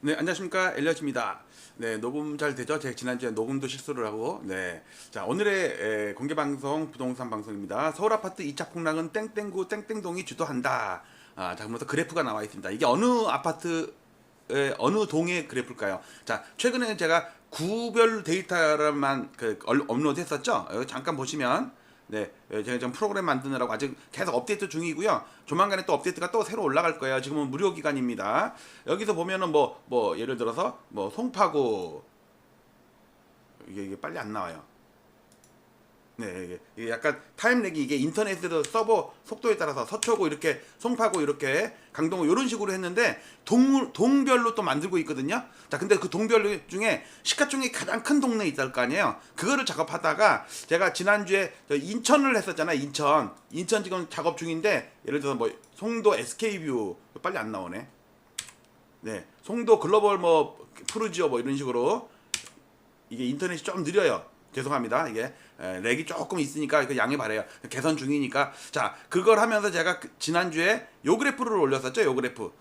네, 안녕하십니까. 엘리엇입니다. 네, 녹음 잘 되죠? 제가 지난주에 녹음도 실수를 하고, 네. 자, 오늘의 공개 방송, 부동산 방송입니다. 서울 아파트 2차 폭락은 땡땡구 땡땡동이 주도한다. 자, 그러면서 그래프가 나와 있습니다. 이게 어느 아파트, 어느 동의 그래프일까요? 자, 최근에 제가 구별 데이터만 업로드 했었죠? 여기 잠깐 보시면, 네, 제가 지금 프로그램 만드느라고 아직 계속 업데이트 중이고요. 조만간에 또 업데이트가 또 새로 올라갈 거예요. 지금은 무료 기간입니다. 여기서 보면은 예를 들어서 송파구 이게 빨리 안 나와요. 네, 이게 약간 타임렉이 이게 인터넷에서 서버 속도에 따라서 서초구 이렇게 송파구 이렇게 강동구 이런 식으로 했는데 동별로 또 만들고 있거든요. 자, 근데 그 동별 중에 시가총액이 가장 큰 동네 있을 거 아니에요. 그거를 작업하다가 제가 지난주에 인천을 했었잖아요. 인천 지금 작업 중인데 예를 들어서 송도 SK뷰 빨리 안 나오네. 네, 송도 글로벌 푸르지오 이런 식으로 이게 인터넷이 좀 느려요. 죄송합니다. 이게 렉이 조금 있으니까 그 양해 바래요. 개선 중이니까. 자, 그걸 하면서 제가 지난주에 요 그래프를 올렸었죠. 요 그래프.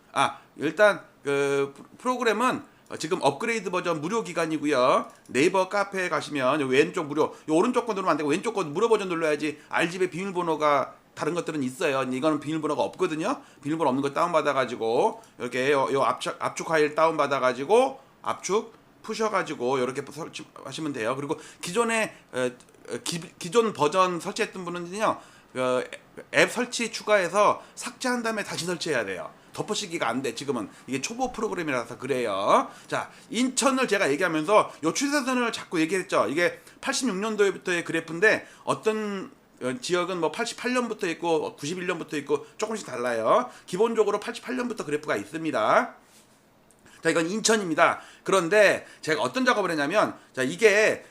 일단 그 프로그램은 지금 업그레이드 버전 무료 기간이고요. 네이버 카페에 가시면 왼쪽 무료, 요 오른쪽 거 누르면 안 되고 왼쪽 거 무료 버전 눌러야지 RGB 비밀번호가 다른 것들은 있어요. 이거는 비밀번호가 없거든요. 비밀번호 없는 거 다운받아가지고 이렇게 요 압축 파일 다운받아가지고 압축 푸셔가지고 이렇게 설치하시면 돼요. 그리고 기존에 기존 버전 설치했던 분은요, 앱 설치 추가해서 삭제한 다음에 다시 설치해야 돼요. 덮어쓰기가 안 돼. 지금은 이게 초보 프로그램이라서 그래요. 자, 인천을 제가 얘기하면서 요 추세선을 자꾸 얘기했죠. 이게 86년도부터의 그래프인데 어떤 지역은 88년부터 있고 91년부터 있고 조금씩 달라요. 기본적으로 88년부터 그래프가 있습니다. 자, 이건 인천입니다. 그런데 제가 어떤 작업을 했냐면, 자, 이게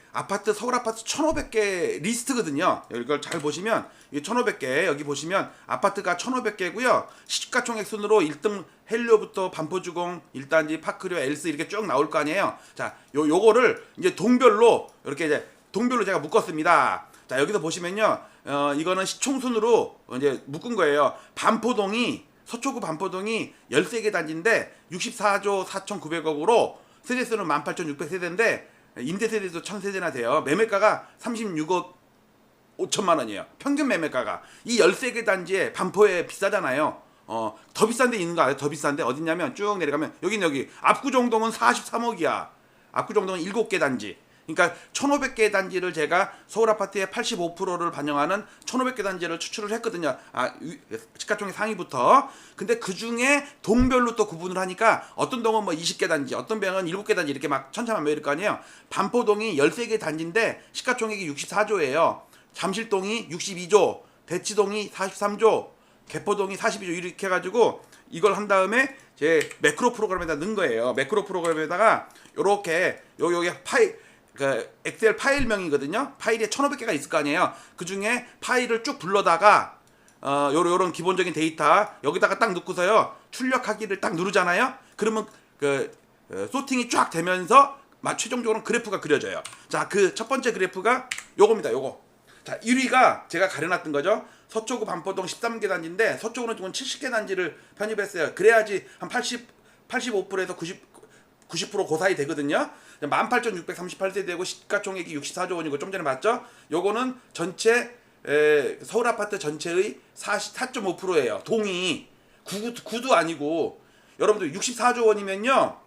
서울 아파트 1,500개 리스트거든요. 이걸 잘 보시면, 이 1,500개, 여기 보시면 아파트가 1,500개고요. 시가총액 순으로 1등 헬리오부터 반포주공, 1단지, 파크류, 엘스 이렇게 쭉 나올 거 아니에요. 자, 요거를 이제 동별로, 이렇게 이제 동별로 제가 묶었습니다. 자, 여기서 보시면요. 이거는 시총순으로 이제 묶은 거예요. 서초구 반포동이 13개 단지인데 64조 4,900억으로 세대수는 18,600세대인데 임대세대도 1,000세대나 돼요. 매매가가 36억 5천만 원이에요. 평균 매매가가. 이 13개 단지에 반포에 비싸잖아요. 더 비싼 데 있는 거 알아요? 더 비싼 데 어딨냐면 쭉 내려가면 여기 압구정동은 43억이야. 압구정동은 7개 단지. 그러니까 1,500개 단지를 제가 서울 아파트의 85%를 반영하는 1,500개 단지를 추출을 했거든요. 시가총액 상위부터. 근데 그 중에 동별로 또 구분을 하니까 어떤 동은 20개 단지, 어떤 병은 7개 단지 이렇게 막 천차만별 거 아니에요. 반포동이 13개 단지인데 시가총액이 64조예요. 잠실동이 62조, 대치동이 43조, 개포동이 42조 이렇게 해가지고 이걸 한 다음에 제 매크로 프로그램에다 넣은 거예요. 매크로 프로그램에다가 요렇게 요게 엑셀 파일명이거든요. 파일에 1,500개가 있을 거 아니에요. 그 중에 파일을 쭉 불러다가 요런 기본적인 데이터 여기다가 딱 넣고서요. 출력하기를 딱 누르잖아요. 그러면 소팅이 쫙 되면서 최종적으로 그래프가 그려져요. 자, 그 첫 번째 그래프가 요겁니다. 요거. 자, 1위가 제가 가려놨던 거죠. 서초구 반포동 13개 단지인데 서초구는 지금 70개 단지를 편입했어요. 그래야지 한 85%에서 90% 고사이 되거든요. 18,638세대고 시가총액이 64조 원이고 좀 전에 봤죠? 요거는 전체 서울 아파트 전체의 44.5%예요. 동이 구도 아니고 여러분들 64조 원이면요.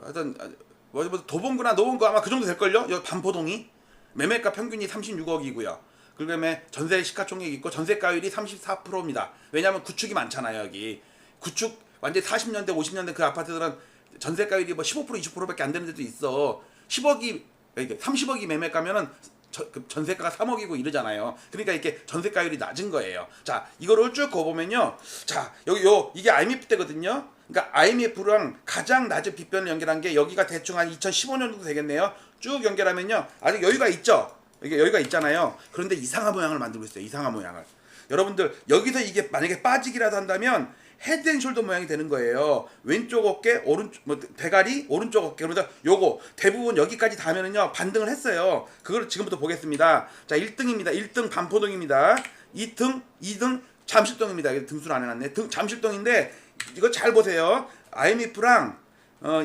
하여튼 도봉구나 노원구 아마 그 정도 될걸요? 반포동이 매매가 평균이 36억이고요. 그 다음에 전세 시가총액이 있고 전세가율이 34%입니다. 왜냐하면 구축이 많잖아요. 여기 구축 완전 40년대 50년대 그 아파트들은 전세가율이 15% 20%밖에 안 되는 데도 있어. 30억이 매매가면은 전세가가 3억이고 이러잖아요. 그러니까 이렇게 전세가율이 낮은 거예요. 자, 이거를 쭉 거보면요. 자, 이게 IMF 때거든요. 그러니까 IMF랑 가장 낮은 빗변을 연결한 게 여기가 대충 한 2015년 정도 되겠네요. 쭉 연결하면요. 아직 여유가 있죠. 이게 여유가 있잖아요. 그런데 이상한 모양을 만들고 있어요. 이상한 모양을. 여러분들 여기서 이게 만약에 빠지기라도 한다면 헤드앤숄더 모양이 되는 거예요. 왼쪽 어깨, 대가리, 오른쪽 어깨. 그러면서 요거 대부분 여기까지 닿으면은요 반등을 했어요. 그걸 지금부터 보겠습니다. 자, 1등입니다. 1등 반포동입니다. 2등 잠실동입니다. 등수를 안 해놨네. 잠실동인데 이거 잘 보세요. IMF랑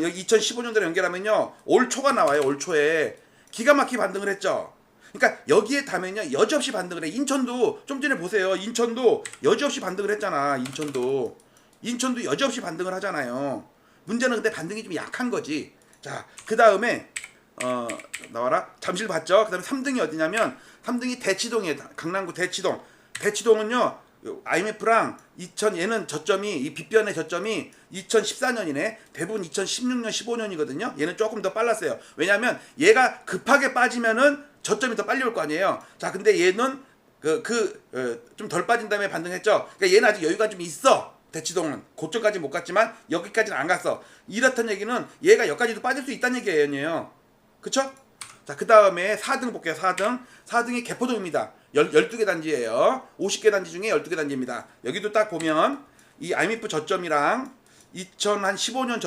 여기 2015년도로 연결하면요 올 초가 나와요. 올 초에 기가 막히게 반등을 했죠. 그러니까 여기에 닿으면요 여지없이 반등을 해. 인천도 좀 전에 보세요. 인천도 여지없이 반등을 했잖아. 인천도 여지없이 반등을 하잖아요. 문제는 근데 반등이 좀 약한 거지. 자, 그 다음에 나와라. 잠실 봤죠? 그 다음에 3등이 어디냐면 3등이 대치동이에요. 강남구 대치동. 대치동은요 IMF랑 얘는 저점이 이 빗변의 저점이 2014년이네. 대부분 2016년 15년이거든요. 얘는 조금 더 빨랐어요. 왜냐하면 얘가 급하게 빠지면은 저점이 더 빨리 올 거 아니에요. 자, 근데 얘는 좀 덜 빠진 다음에 반등했죠. 그러니까 얘는 아직 여유가 좀 있어. 대치동은 고점까지 못 갔지만 여기까지는 안 갔어. 이렇다는 얘기는 얘가 여기까지도 빠질 수 있다는 얘기예요. 그쵸? 자, 그 다음에 4등 볼게요. 4등이 개포동입니다. 12개 단지예요. 50개 단지 중에 12개 단지입니다. 여기도 딱 보면 이 IMF 저점이랑 2015년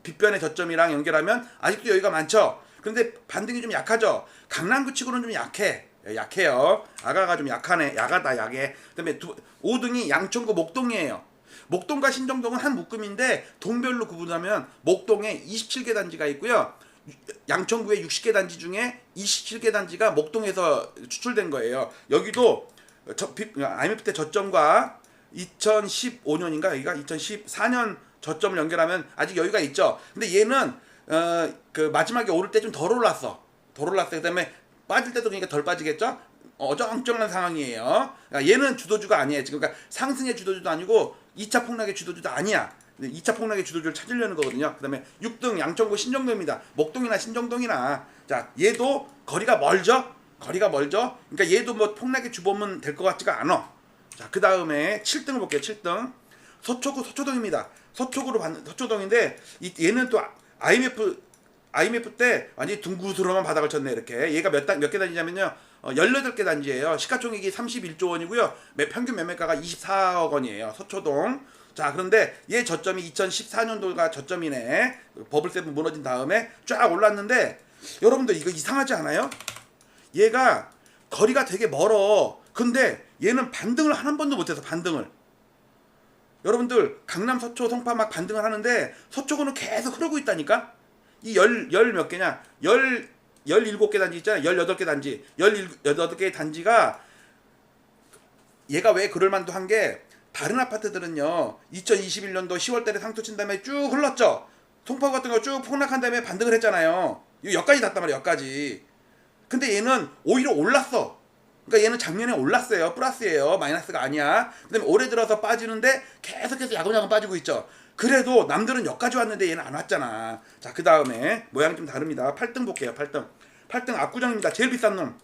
빗변의 저점이랑 연결하면 아직도 여기가 많죠. 그런데 반등이 좀 약하죠. 강남구 치고는 좀 약해요. 아가가 좀 약하네. 야가다 약해. 그다음에 5등이 양천구 목동이에요. 목동과 신정동은 한 묶음인데 동별로 구분하면 목동에 27개 단지가 있고요. 양천구의 60개 단지 중에 27개 단지가 목동에서 추출된 거예요. 여기도 IMF 때 저점과 2015년인가 여기가 2014년 저점을 연결하면 아직 여유가 있죠. 근데 얘는 그 마지막에 오를 때 좀 덜 올랐어. 그다음에 빠질 때도 그러니까 덜 빠지겠죠. 어정쩡한 상황이에요. 그러니까 얘는 주도주가 아니에요. 지금 그러니까 상승의 주도주도 아니고 2차 폭락의 주도주도 아니야. 2차 폭락의 주도주를 찾으려는 거거든요. 그 다음에 6등 양천구 신정동입니다. 목동이나 신정동이나. 자, 얘도 거리가 멀죠. 그러니까 얘도 뭐 폭락의 주범은 될 것 같지가 않아. 자, 그 다음에 7등을 볼게요. 7등 서초구 서초동입니다. 서초동인데 얘는 또 IMF 때 완전히 둥구스러운 바닥을 쳤네. 이렇게 얘가 몇 개 단지냐면요 18개 단지예요. 시가총액이 31조 원이고요. 평균 매매가가 24억 원이에요. 서초동. 자, 그런데 얘 저점이 2014년도가 저점이네. 버블세븐 무너진 다음에 쫙 올랐는데 여러분들 이거 이상하지 않아요? 얘가 거리가 되게 멀어. 근데 얘는 반등을 한 번도 못해서 반등을. 여러분들 강남 서초 송파 막 반등을 하는데 서초구는 계속 흐르고 있다니까. 이 몇 개냐? 17개 단지 있잖아요. 18개 단지. 18개 단지가 얘가 왜 그럴 만도 한 게 다른 아파트들은요 2021년도 10월달에 상투 친 다음에 쭉 흘렀죠. 송파 같은 거 쭉 폭락한 다음에 반등을 했잖아요. 여기까지 닿단 말이야. 여기까지. 근데 얘는 오히려 올랐어. 그러니까 얘는 작년에 올랐어요. 플러스예요. 마이너스가 아니야. 그다음에 올해 들어서 빠지는데 계속해서 야금야금 빠지고 있죠. 그래도 남들은 여기까지 왔는데 얘는 안 왔잖아. 자, 그 다음에 모양이 좀 다릅니다. 8등 볼게요. 8등 압구정입니다. 제일 비싼 놈.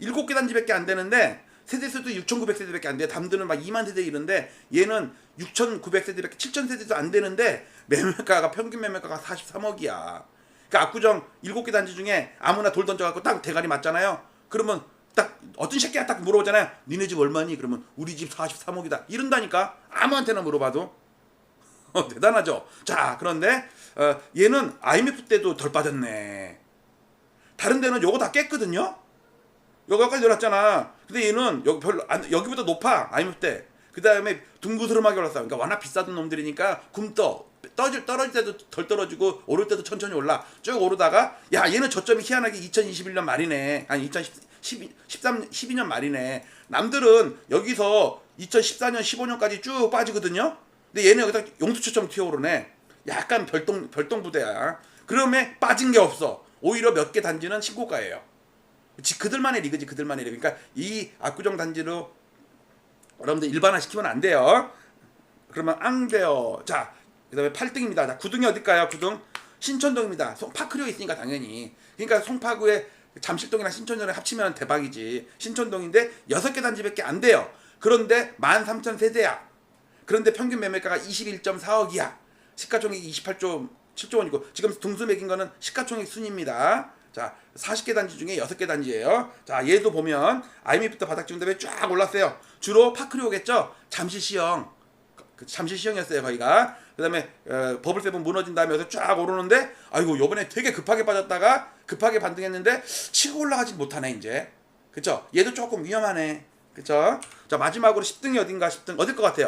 7개 단지밖에 안 되는데 세대수도 6,900세대밖에 안 돼. 담들은 막 2만 세대 이런데 얘는 6,900세대밖에 7,000세대도 안 되는데 평균 매매가가 43억이야. 그러니까 압구정 7개 단지 중에 아무나 돌 던져갖고 딱 대가리 맞잖아요. 그러면 딱 어떤 새끼가 딱 물어보잖아요. 니네 집 얼마니? 그러면 우리 집 43억이다. 이런다니까. 아무한테나 물어봐도. 대단하죠. 자, 그런데 얘는 IMF 때도 덜 빠졌네. 다른 데는 요거 다 깼거든요. 여기까지 내려왔잖아. 근데 얘는 여기보다 높아. IMF 때. 그 다음에 둥그스름하게 올랐어. 그러니까 워낙 비싸던 놈들이니까 떨어질 때도 덜 떨어지고 오를 때도 천천히 올라. 쭉 오르다가 야, 얘는 저점이 희한하게 2021년 말이네. 아니 12년 말이네. 남들은 여기서 2014년 15년까지 쭉 빠지거든요. 근데 얘는 여기다 용수초처럼 튀어오르네. 약간 별동 부대야. 그러면 빠진 게 없어. 오히려 몇 개 단지는 신고가예요. 그들만의 리그지. 그러니까 이 압구정 단지로 여러분들 일반화시키면 안 돼요. 그러면 안 돼요. 자, 그 다음에 8등입니다. 자, 9등이 어딜까요? 9등 신천동입니다. 파크리오 있으니까 당연히. 그러니까 송파구에 잠실동이랑 신천동을 합치면 대박이지. 신천동인데 6개 단지밖에 안 돼요. 그런데 13,000세대야. 그런데 평균 매매가가 21.4억이야. 시가총액이 28조 7조 원이고 지금 등수 매긴 거는 시가총액 순입니다. 자, 40개 단지 중에 6개 단지예요. 자, 얘도 보면 IMF부터 바닥 찍은 다음에 쫙 올랐어요. 주로 파크리오겠죠. 잠실시형이었어요 거기가. 그 다음에 버블세븐 무너진 다음에 여기서 쫙 오르는데 아이고 요번에 되게 급하게 빠졌다가 급하게 반등했는데 치고 올라가지 못하네 이제. 그쵸? 얘도 조금 위험하네. 그쵸? 자, 마지막으로 10등이 어딘가 10등 어딜 것 같아요?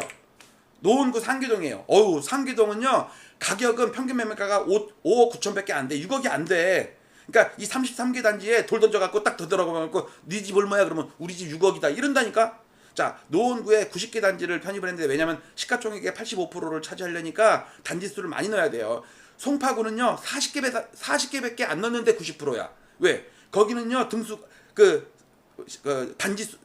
노원구 상계동이에요. 어우, 상계동은요, 가격은 평균 매매가가 5억 9천밖에 안 돼. 6억이 안 돼. 그러니까 이 33개 단지에 돌 던져갖고 딱 더 들어가고 네 집 얼마야? 그러면 우리 집 6억이다. 이런다니까? 자, 노원구에 90개 단지를 편입을 했는데 왜냐면 시가총액의 85%를 차지하려니까 단지 수를 많이 넣어야 돼요. 송파구는요, 40개밖에 안 넣는데 90%야. 왜? 거기는요,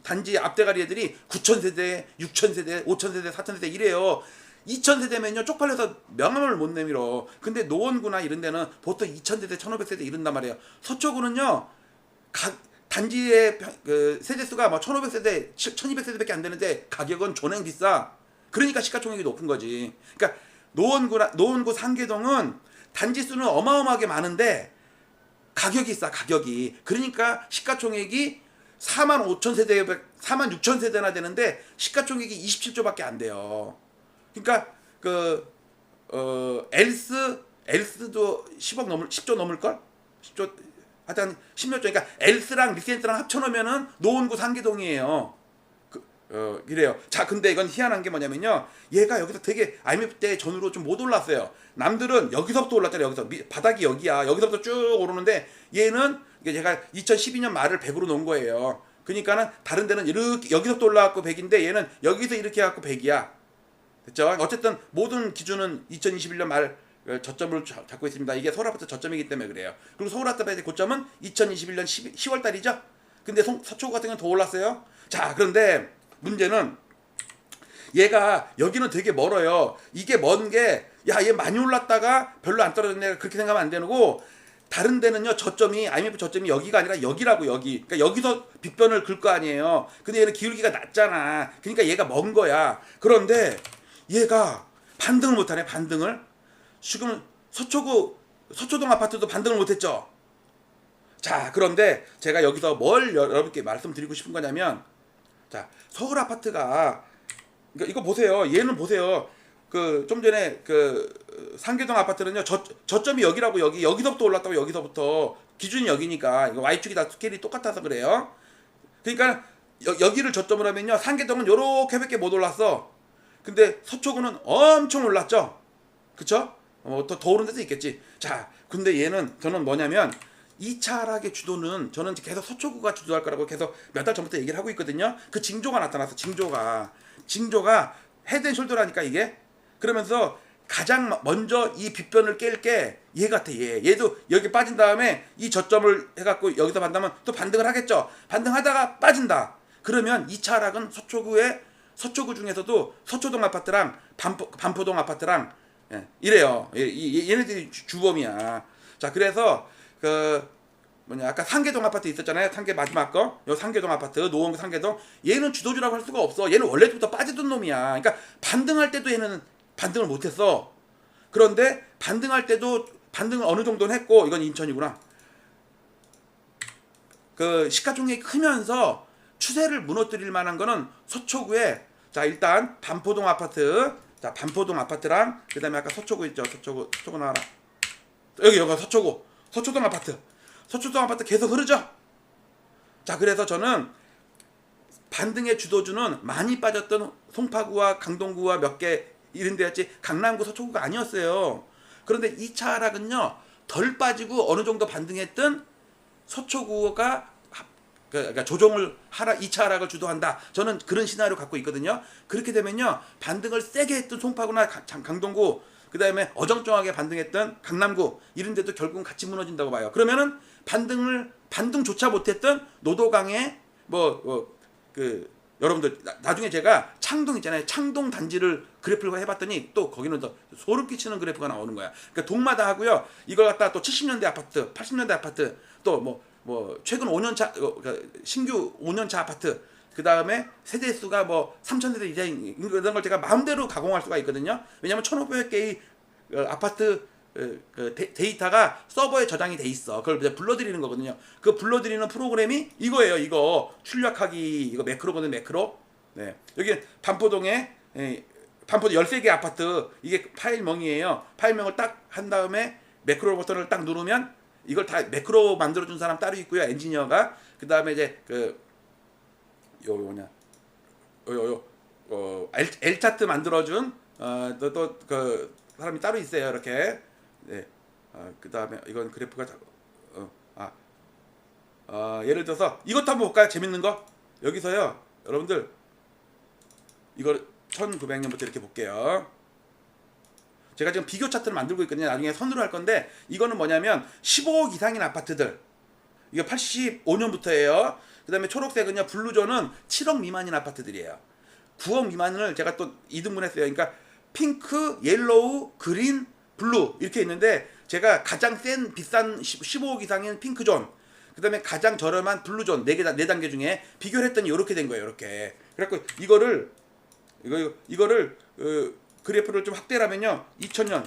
단지 앞대가리 애들이 9,000세대, 6,000세대, 5,000세대, 4,000세대 이래요. 2,000세대면요 쪽팔려서 명함을 못 내밀어. 근데 노원구나 이런 데는 보통 2,000세대, 1,500세대 이런단 말이에요. 서초구는요 단지의 세대수가 뭐 1,500세대, 1,200세대밖에 안 되는데 가격은 존행 비싸. 그러니까 시가총액이 높은 거지. 그러니까 노원구 상계동은 단지 수는 어마어마하게 많은데 가격이 싸, 가격이. 그러니까 시가총액이 4만 5천 세대, 4만 6천 세대나 되는데 시가총액이 27조밖에 안 돼요. 그러니까 엘스도 10조 넘을 걸? 10조 하여튼 10몇 조. 그러니까 엘스랑 리센트랑 합쳐놓으면은 노원구 상계동이에요. 이래요. 자, 근데 이건 희한한 게 뭐냐면요, 얘가 여기서 되게 IMF 때 전후로 좀 못 올랐어요. 남들은 여기서부터 올랐잖아요. 여기서 바닥이 여기야. 여기서부터 쭉 오르는데 얘는 얘가 2012년 말을 100으로 놓은 거예요. 그러니까는 다른 데는 이렇게 여기서부터 올라왔고 100인데 얘는 여기서 이렇게 해갖고 100이야. 됐죠? 어쨌든 모든 기준은 2021년 말 저점을 잡고 있습니다. 이게 서울 아파트 저점이기 때문에 그래요. 그리고 서울 아파트 고점은 2021년 10월 달이죠. 근데 서초구 같은 경우는 더 올랐어요. 자, 그런데 문제는 얘가 여기는 되게 멀어요. 이게 먼 게, 야, 얘 많이 올랐다가 별로 안 떨어졌네, 그렇게 생각하면 안 되고, 다른 데는요, 저점이, IMF 저점이 여기가 아니라 여기라고, 여기. 그러니까 여기서 빅변을 글 거 아니에요. 근데 얘는 기울기가 낮잖아. 그러니까 얘가 먼 거야. 그런데 얘가 반등을 못하네, 반등을. 지금 서초동 아파트도 반등을 못했죠. 자, 그런데 제가 여기서 뭘 여러분께 말씀드리고 싶은 거냐면, 자, 서울 아파트가, 그러니까 이거 보세요. 얘는 보세요. 좀 전에 상계동 아파트는요, 저점이 여기라고, 여기서부터 올랐다고, 여기서부터. 기준이 여기니까. 이거 Y축이 다 스케일이 똑같아서 그래요. 그러니까 여기를 저점으로 하면요, 상계동은 요렇게밖에 못 올랐어. 근데 서초구는 엄청 올랐죠. 그쵸? 더 오른 데도 있겠지. 자, 근데 얘는 저는 뭐냐면, 이 차락의 주도는 저는 계속 서초구가 주도할 거라고 계속 몇 달 전부터 얘기를 하고 있거든요. 그 징조가 나타났어. 징조가 헤드앤숄더라니까 이게. 그러면서 가장 먼저 이 빗변을 깰 게 얘 같아. 얘도 여기 빠진 다음에 이 저점을 해갖고 여기서 반다면 또 반등을 하겠죠. 반등하다가 빠진다. 그러면 이 차락은 서초구 중에서도 서초동 아파트랑 반포동 아파트랑 이래요. 얘네들이 주범이야. 자, 그래서 아까 상계동 아파트 있었잖아요. 마지막 거. 요 상계동 아파트, 노원구 상계동. 얘는 주도주라고 할 수가 없어. 얘는 원래부터 빠지던 놈이야. 그러니까 반등할 때도 얘는 반등을 못했어. 그런데 반등할 때도 반등을 어느 정도는 했고, 이건 인천이구나. 시가총액이 크면서 추세를 무너뜨릴 만한 거는 서초구에, 자, 일단 반포동 아파트. 자, 반포동 아파트랑, 그 다음에 아까 서초구 있죠. 서초구 나와라. 여기가 서초동 아파트. 서초동 아파트 계속 흐르죠. 자, 그래서 저는 반등의 주도주는 많이 빠졌던 송파구와 강동구와 몇 개 이런 데였지, 강남구, 서초구가 아니었어요. 그런데 이 차 하락은요, 덜 빠지고 어느 정도 반등했던 서초구가 그러니까 조정을 2차 하락을 주도한다. 저는 그런 시나리오 갖고 있거든요. 그렇게 되면요, 반등을 세게 했던 송파구나 강동구, 그 다음에 어정쩡하게 반등했던 강남구 이런 데도 결국은 같이 무너진다고 봐요. 그러면은 반등조차 못했던 노도강의 여러분들 나중에 제가 창동 있잖아요. 창동 단지를 그래프를 해봤더니 또 거기는 더 소름 끼치는 그래프가 나오는 거야. 그러니까 동마다 하고요. 이걸 갖다가 또 70년대 아파트, 80년대 아파트, 또 최근 5년차 신규 5년차 아파트, 그 다음에 세대수가 3,000세대 이상 이런 걸 제가 마음대로 가공할 수가 있거든요. 왜냐하면 1,500개의 아파트 데이터가 서버에 저장이 돼 있어. 그걸 이제 불러들이는 거거든요. 그 불러들이는 프로그램이 이거예요. 이거 출력하기, 이거 매크로거든, 매크로. 네, 여기 반포동에 반포동 13개 아파트, 이게 파일명이에요. 파일명을 딱 한 다음에 매크로 버튼을 딱 누르면 이걸 다 매크로 만들어준 사람 따로 있고요. 엔지니어가. 그 다음에 이제 L 차트 만들어준 또 그 사람이 따로 있어요. 이렇게. 네. 그 다음에 이건 그래프가 예를 들어서 이것도 한번 볼까요? 재밌는 거. 여기서요, 여러분들 이걸 1900년부터 이렇게 볼게요. 제가 지금 비교 차트를 만들고 있거든요. 나중에 선으로 할 건데, 이거는 뭐냐면 15억 이상인 아파트들. 이거 85년부터예요. 그 다음에 초록색은요, 블루존은 7억 미만인 아파트들이에요. 9억 미만을 제가 또 2등분 했어요. 그러니까 핑크, 옐로우, 그린, 블루 이렇게 있는데, 제가 가장 센 비싼 15억 이상인 핑크존, 그 다음에 가장 저렴한 블루존 4단계 중에 비교를 했더니 이렇게 된 거예요. 이렇게. 그래갖고 이거를 그래프를 좀 확대를 하면요, 2000년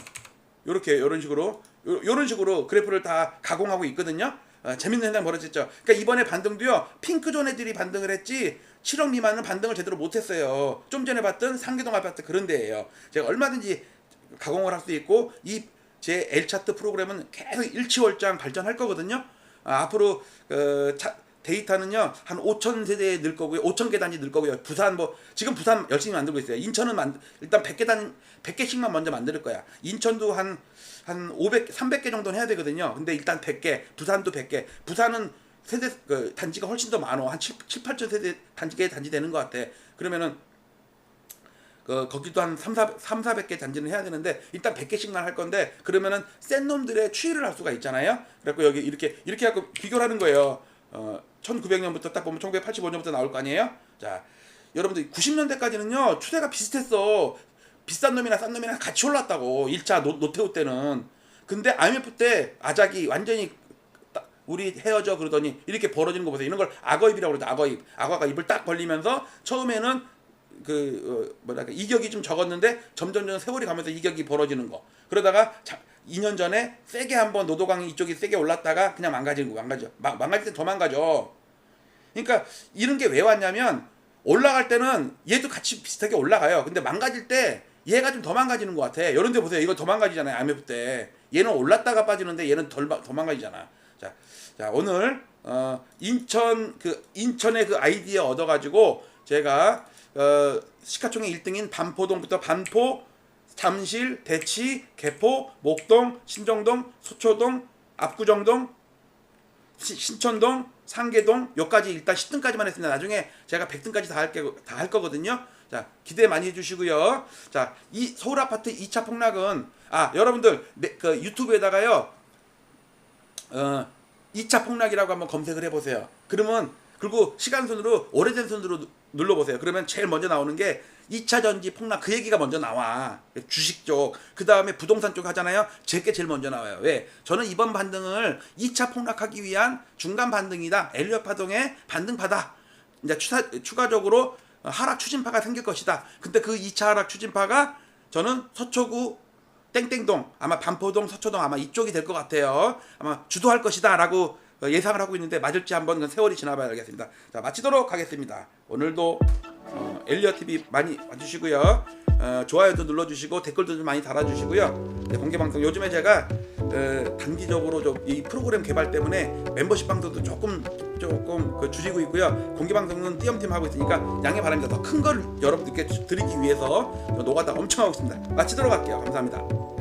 요렇게 이런 식으로 그래프를 다 가공하고 있거든요. 재밌는 현상 벌어졌죠. 그러니까 이번에 반등도요, 핑크존 애들이 반등을 했지 7억 미만은 반등을 제대로 못했어요. 좀 전에 봤던 상계동 아파트 그런 데예요. 제가 얼마든지 가공을 할 수 있고, 제 L차트 프로그램은 계속 일치월장 발전할 거거든요. 앞으로 데이터는요 한 5천 세대 늘 거고요, 5천 개 단지 늘 거고요. 지금 부산 열심히 만들고 있어요. 인천은 일단 100개씩만 먼저 만들 거야. 인천도 한 300개 정도는 해야 되거든요. 근데 일단 100개, 부산도 100개. 부산은 세대 단지가 훨씬 더 많어. 한 7-8천 세대 단지 되는 것 같아. 그러면은 거기도 한 3-400개 단지는 해야 되는데, 일단 100개씩만 할 건데, 그러면은 센 놈들의 추이를 할 수가 있잖아요. 그래갖고 여기 이렇게 갖고 비교를 하는 거예요. 1900년부터 딱 보면 1985년부터 나올 거 아니에요. 자, 여러분들 90년대까지는요 추세가 비슷했어. 비싼 놈이나 싼 놈이나 같이 올랐다고, 1차 노태우 때는. 근데 IMF 때 아작이 완전히 우리 헤어져 그러더니 이렇게 벌어지는 거 보세요. 이런 걸 악어입이라고 그러죠. 악어가 입을 딱 벌리면서 처음에는 이격이 좀 적었는데 점점 세월이 가면서 이격이 벌어지는 거. 그러다가 2년 전에 세게 한번 노도강이 이쪽이 세게 올랐다가 그냥 망가지는 거. 망가질 때 더 망가져. 그러니까 이런 게 왜 왔냐면, 올라갈 때는 얘도 같이 비슷하게 올라가요. 근데 망가질 때 얘가 좀 더 망가지는 것 같아. 이런 데 보세요. 이거 더 망가지잖아요. IMF 때. 얘는 올랐다가 빠지는데 얘는 더 망가지잖아. 자, 오늘 인천의 그 아이디어 얻어가지고 제가 시가총액 1등인 반포동부터 반포, 잠실, 대치, 개포, 목동, 신정동, 소초동, 압구정동, 신천동, 상계동, 여기까지 일단 10등까지만 했습니다. 나중에 제가 100등까지 다 할 거거든요. 자, 기대 많이 해주시고요. 자, 이 서울 아파트 2차 폭락은, 여러분들 그 유튜브에다가요 2차 폭락이라고 한번 검색을 해보세요. 그리고 시간순으로 오래된 순으로 눌러보세요. 그러면 제일 먼저 나오는 게 2차 전지 폭락, 그 얘기가 먼저 나와. 주식 쪽, 그 다음에 부동산 쪽 하잖아요. 제게 제일 먼저 나와요. 왜? 저는 이번 반등을 2차 폭락하기 위한 중간 반등이다. 엘리엇 파동의 반등파다. 이제 추가적으로 하락 추진파가 생길 것이다. 근데 그 2차 하락 추진파가 저는 서초구 땡땡동, 아마 반포동, 서초동 아마 이쪽이 될 것 같아요. 아마 주도할 것이다 라고 예상을 하고 있는데, 맞을지 한번 세월이 지나봐야 알겠습니다. 자, 마치도록 하겠습니다. 오늘도 엘리엇TV 많이 봐주시고요. 좋아요도 눌러주시고 댓글도 좀 많이 달아주시고요. 네, 공개방송 요즘에 제가 단기적으로 좀 이 프로그램 개발 때문에 멤버십 방송도 조금 줄이고 있고요. 공개방송은 띄엄띄엄 하고 있으니까 양해 바랍니다. 더 큰 걸 여러분들께 드리기 위해서 노가다 엄청 하고 있습니다. 마치도록 할게요. 감사합니다.